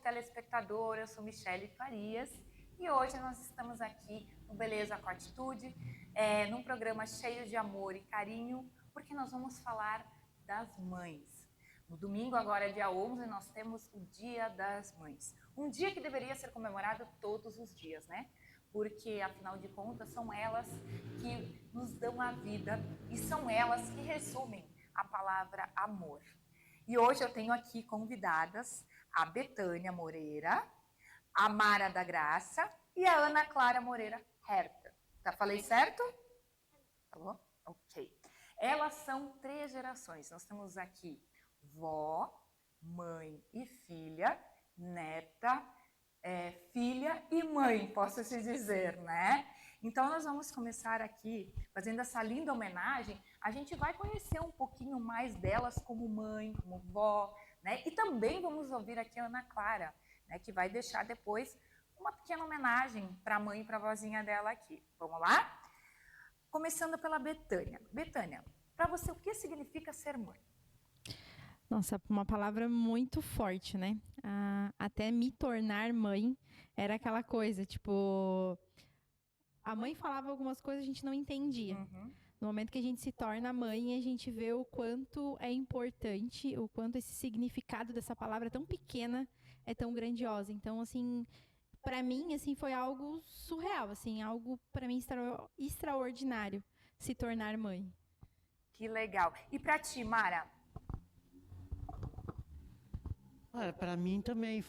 telespectador, eu sou Michele Farias e hoje nós estamos aqui no Beleza com Atitude, num programa cheio de amor e carinho, porque nós vamos falar das mães. No domingo, agora dia 11, nós temos o Dia das Mães. Um dia que deveria ser comemorado todos os dias, né? Porque, afinal de contas, são elas que nos dão a vida e são elas que resumem a palavra amor. E hoje eu tenho aqui convidadas a Betânia Moreira, a Mara da Graça e a Ana Clara Moreira Herta. Tá, falei certo? Falou? Ok. Elas são 3 gerações. Nós temos aqui vó, mãe e filha, neta, filha e mãe, posso se dizer, né? Então nós vamos começar aqui fazendo essa linda homenagem. A gente vai conhecer um pouquinho mais delas como mãe, como vó, né? E também vamos ouvir aqui a Ana Clara, né? Que vai deixar depois uma pequena homenagem para a mãe e para a vozinha dela aqui. Vamos lá? Começando pela Betânia. Betânia, para você o que significa ser mãe? Nossa, uma palavra muito forte, né? Até me tornar mãe era aquela coisa, tipo... A mãe falava algumas coisas a gente não entendia. No momento que a gente se torna mãe, a gente vê o quanto é importante, o quanto esse significado dessa palavra tão pequena é tão grandiosa. Então, assim, para mim, assim, foi algo surreal, assim, algo para mim extraordinário se tornar mãe. Que legal. E para ti, Mara? Para mim também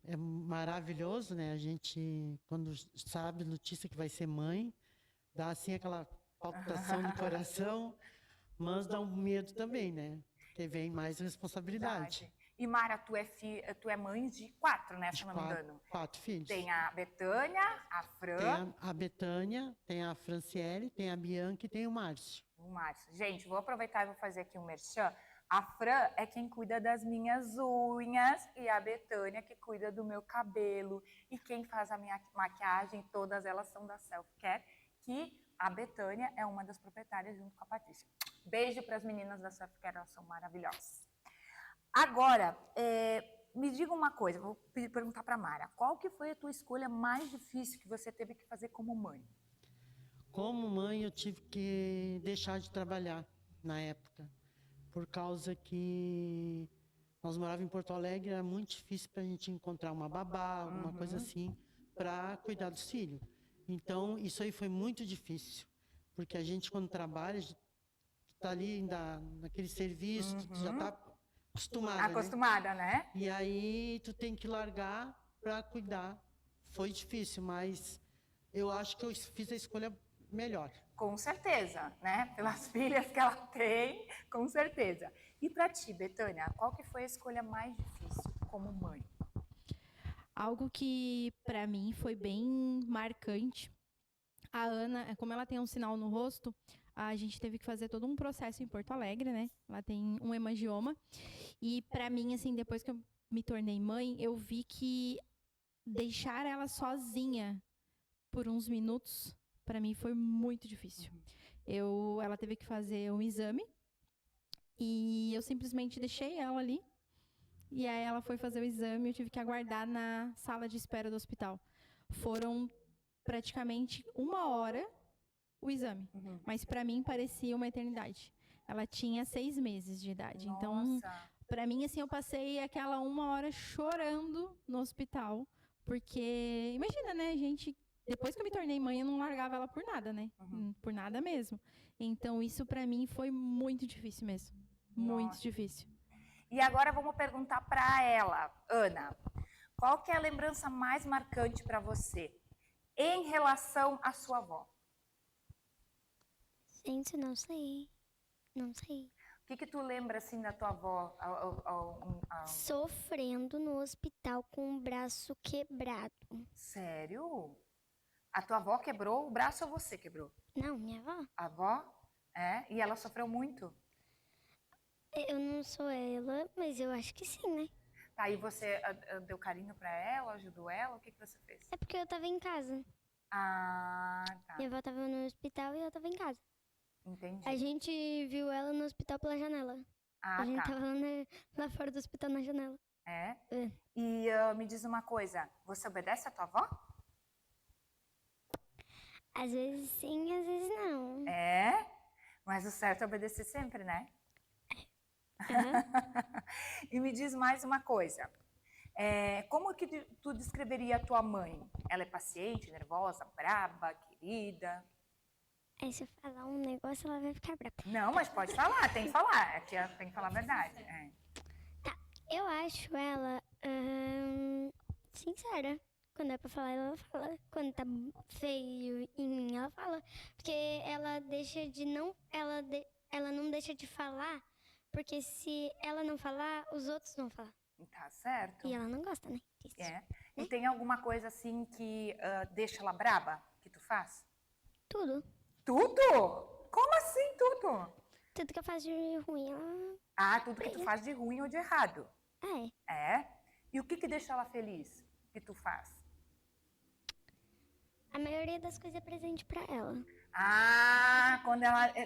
é maravilhoso, né? A gente, quando sabe a notícia que vai ser mãe, dá assim aquela palpitação no coração, mas dá um medo também, né? Porque vem mais responsabilidade. E Mara, tu é mãe de 4, né? Se eu não me engano. 4 filhos. Tem a Betânia, a Fran. Tem a Betânia, tem a Franciele, tem a Bianca e tem o Márcio. O Márcio. Gente, vou aproveitar e vou fazer aqui um merchan. A Fran é quem cuida das minhas unhas e a Betânia que cuida do meu cabelo. E quem faz a minha maquiagem, todas elas são da Self Care, que a Betânia é uma das proprietárias junto com a Patrícia. Beijo para as meninas da Self Care, elas são maravilhosas. Agora, me diga uma coisa, vou perguntar para a Mara. Qual que foi a tua escolha mais difícil que você teve que fazer como mãe? Como mãe, eu tive que deixar de trabalhar na época. Por causa que nós morávamos em Porto Alegre, era muito difícil para a gente encontrar uma babá, alguma coisa assim, para cuidar dos filhos. Então, isso aí foi muito difícil, porque a gente, quando trabalha, está ali ainda naquele serviço, tu já está acostumada. Acostumada, né? E aí, tu tem que largar para cuidar. Foi difícil, mas eu acho que eu fiz a escolha melhor. Com certeza, né? Pelas filhas que ela tem, com certeza. E para ti, Betânia, qual que foi a escolha mais difícil como mãe? Algo que para mim foi bem marcante. A Ana, como ela tem um sinal no rosto, a gente teve que fazer todo um processo em Porto Alegre, né? Ela tem um hemangioma. E para mim, assim, depois que eu me tornei mãe, eu vi que deixar ela sozinha por uns minutos, para mim foi muito difícil. Ela teve que fazer um exame e eu simplesmente deixei ela ali. E aí ela foi fazer o exame e eu tive que aguardar na sala de espera do hospital. Foram praticamente 1 hora o exame, mas para mim parecia uma eternidade. Ela tinha 6 meses de idade. Nossa. Então, para mim, assim, eu passei aquela 1 hora chorando no hospital, porque imagina, né, gente. Depois que eu me tornei mãe, eu não largava ela por nada, né? Por nada mesmo. Então, isso para mim foi muito difícil mesmo. Muito difícil. E agora vamos perguntar para ela, Ana. Qual que é a lembrança mais marcante para você em relação à sua avó? Gente, não sei. Não sei. O que tu lembra, assim, da tua avó? Sofrendo no hospital com o braço quebrado. Sério? A tua avó quebrou o braço ou você quebrou? Não, minha avó. A avó? E ela sofreu muito? Eu não sou ela, mas eu acho que sim, né? Tá, e você deu carinho pra ela, ajudou ela? O que você fez? É porque eu tava em casa. Ah, tá. Minha avó tava no hospital e eu tava em casa. Entendi. A gente viu ela no hospital pela janela. Ah, A gente tá. tava lá fora do hospital na janela. É? É. E me diz uma coisa, você obedece a tua avó? Às vezes sim, às vezes não. É? Mas o certo é obedecer sempre, né? Aham. E me diz mais uma coisa. Como que tu descreveria a tua mãe? Ela é paciente, nervosa, braba, querida? Aí se eu falar um negócio, ela vai ficar brava. Não, mas pode falar, tem que falar. Aqui tem que falar a verdade. É. Eu acho ela sincera. Quando é pra falar, ela fala. Quando tá feio em mim, ela fala. Porque ela deixa de não. Ela não deixa de falar. Porque se ela não falar, os outros vão falar. Tá certo. E ela não gosta, né? Disso. É. E tem alguma coisa assim que deixa ela braba? Que tu faz? Tudo. Tudo? Como assim tudo? Tudo que eu faço de ruim, ela. Ah, tudo que tu faz de ruim ou de errado. É. É? E o que deixa ela feliz que tu faz? A maioria das coisas é presente pra ela. Ah,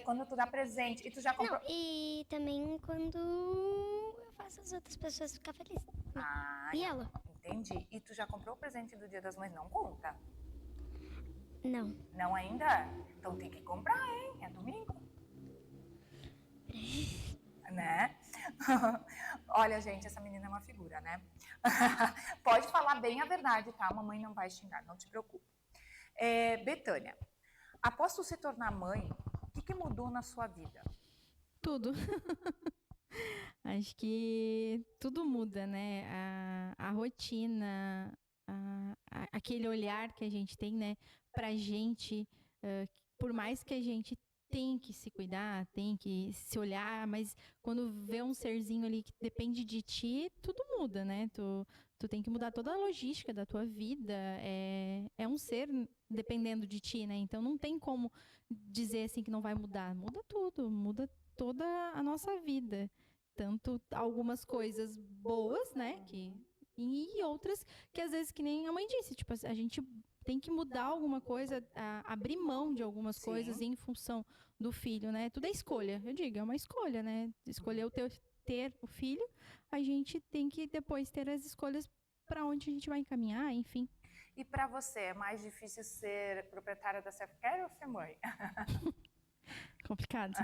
quando tu dá presente. E tu já comprou? Não, e também quando eu faço as outras pessoas ficar felizes. Ah, E ela? entendi. E tu já comprou o presente do Dia das Mães? Não conta. Não. Não ainda? Então tem que comprar, hein? É domingo. Né? Olha, gente, essa menina é uma figura, né? Pode falar bem a verdade, tá? A mamãe não vai xingar, não te preocupe. Betânia, após tu se tornar mãe, o que mudou na sua vida? Tudo. Acho que tudo muda, né? A rotina, aquele olhar que a gente tem, né, pra gente, por mais que a gente tem que se cuidar, tem que se olhar, mas quando vê um serzinho ali que depende de ti, tudo muda, né? Tu tem que mudar toda a logística da tua vida. É um ser dependendo de ti, né? Então não tem como dizer assim que não vai mudar. Muda tudo, muda toda a nossa vida. Tanto algumas coisas boas, né? E outras que às vezes, que nem a mãe disse, tipo, a gente tem que mudar alguma coisa, abrir mão de algumas coisas em função do filho, né? Tudo é escolha, eu digo, é uma escolha, né? Escolher ter o filho, a gente tem que depois ter as escolhas para onde a gente vai encaminhar, enfim. E pra você, é mais difícil ser proprietária da self-care ou ser mãe? Complicado.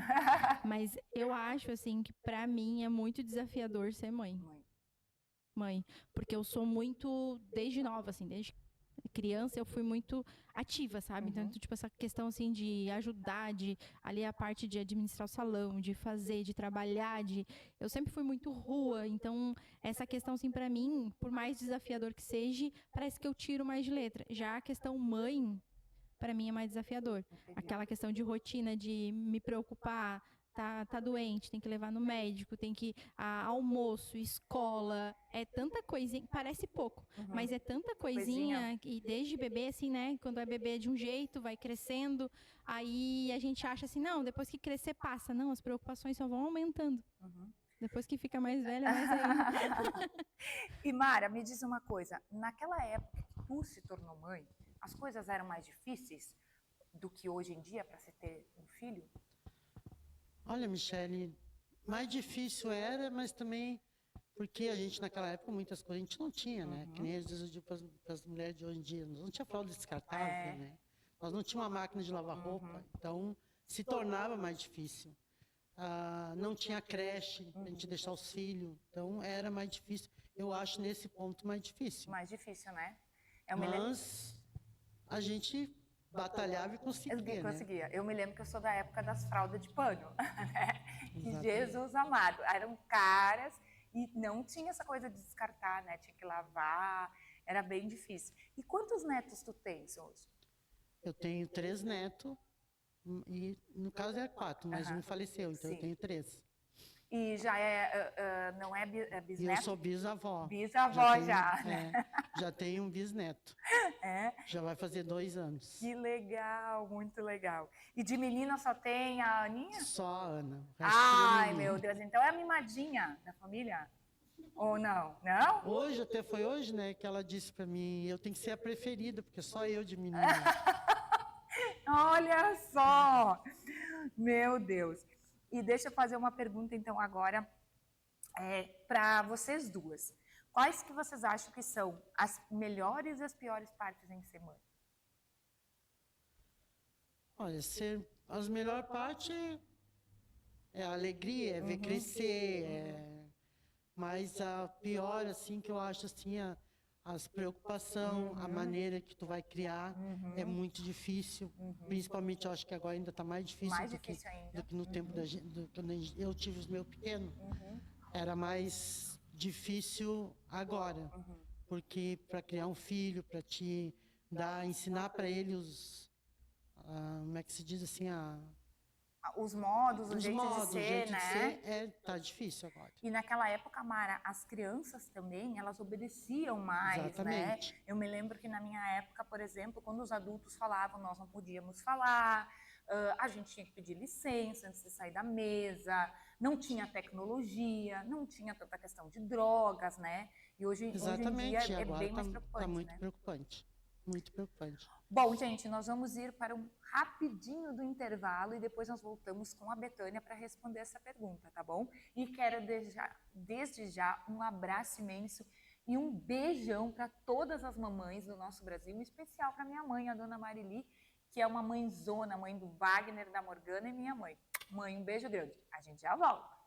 Mas eu acho, assim, que pra mim é muito desafiador ser mãe. Mãe. Porque eu sou muito, desde nova, assim, desde criança eu fui muito ativa, sabe? Então, tipo, essa questão, assim, de ajudar, ali a parte de administrar o salão, de fazer, de trabalhar, eu sempre fui muito rua. Então, essa questão, assim, pra mim, por mais desafiador que seja, parece que eu tiro mais de letra. Já a questão mãe, para mim é mais desafiador. Aquela questão de rotina, de me preocupar, tá doente, tem que levar no médico, tem que almoço, escola, é tanta coisinha, parece pouco, mas é tanta coisinha, e desde bebê, assim, né, quando é bebê de um jeito, vai crescendo, aí a gente acha assim, não, depois que crescer passa, não, as preocupações só vão aumentando. Depois que fica mais velha, mais ainda. E Mara, me diz uma coisa, naquela época que tu se tornou mãe, as coisas eram mais difíceis do que hoje em dia para se ter um filho? Olha, Michele, mais difícil era, mas também porque a gente naquela época muitas coisas a gente não tinha, né? Que nem às vezes eu digo para as mulheres de hoje em dia, nós não tinha fralda descartável, né? Nós não tínhamos uma máquina de lavar roupa, então se tornava mais difícil. Não tinha creche para a gente deixar os filhos, então era mais difícil. Eu acho nesse ponto mais difícil. Mais difícil, né? Mas a gente batalhava e conseguia, né? Eu me lembro que eu sou da época das fraldas de pano, né? Que Jesus amado, eram caras e não tinha essa coisa de descartar, né? Tinha que lavar, era bem difícil. E quantos netos tu tens hoje? Eu tenho 3 netos, e no caso é 4, mas um faleceu, então eu tenho 3. E já não é bisneto? E eu sou bisavó. Bisavó já, né? Já tenho um bisneto. Já vai fazer 2 anos. Que legal, muito legal. E de menina só tem a Aninha? Só a Ana. Ai, meu Deus, então é a mimadinha da família? Ou não? Não? Hoje, até foi hoje, né, que ela disse pra mim, eu tenho que ser a preferida, porque só eu de menina. Olha só! Meu Deus. E deixa eu fazer uma pergunta, então, agora para vocês duas. Quais que vocês acham que são as melhores e as piores partes em ser mãe? Olha, as melhor parte é a alegria, é ver crescer, mas a pior, assim, que eu acho, assim, as preocupação, a maneira que tu vai criar é muito difícil. Principalmente, eu acho que agora ainda está mais difícil, Mais difícil ainda. do que no tempo quando eu tive os meus pequenos. Era mais difícil agora, porque para criar um filho, para te ensinar para ele como é que se diz assim, Os modos, o os jeito modos, de ser, o jeito né? de ser, tá difícil agora. E naquela época, Mara, as crianças também, elas obedeciam mais, Exatamente. né? Eu me lembro que na minha época, por exemplo, quando os adultos falavam, nós não podíamos falar, a gente tinha que pedir licença antes de sair da mesa, não tinha tecnologia, não tinha tanta questão de drogas, né? E hoje em Exatamente, dia é agora bem mais preocupante, tá muito né? preocupante. Muito preocupante. Bom, gente, nós vamos ir para um rapidinho do intervalo e depois nós voltamos com a Betânia para responder essa pergunta, tá bom? E quero desde já um abraço imenso e um beijão para todas as mamães do nosso Brasil, em especial para minha mãe, a dona Marili, que é uma mãezona, mãe do Wagner, da Morgana e minha mãe. Mãe, um beijo grande. A gente já volta.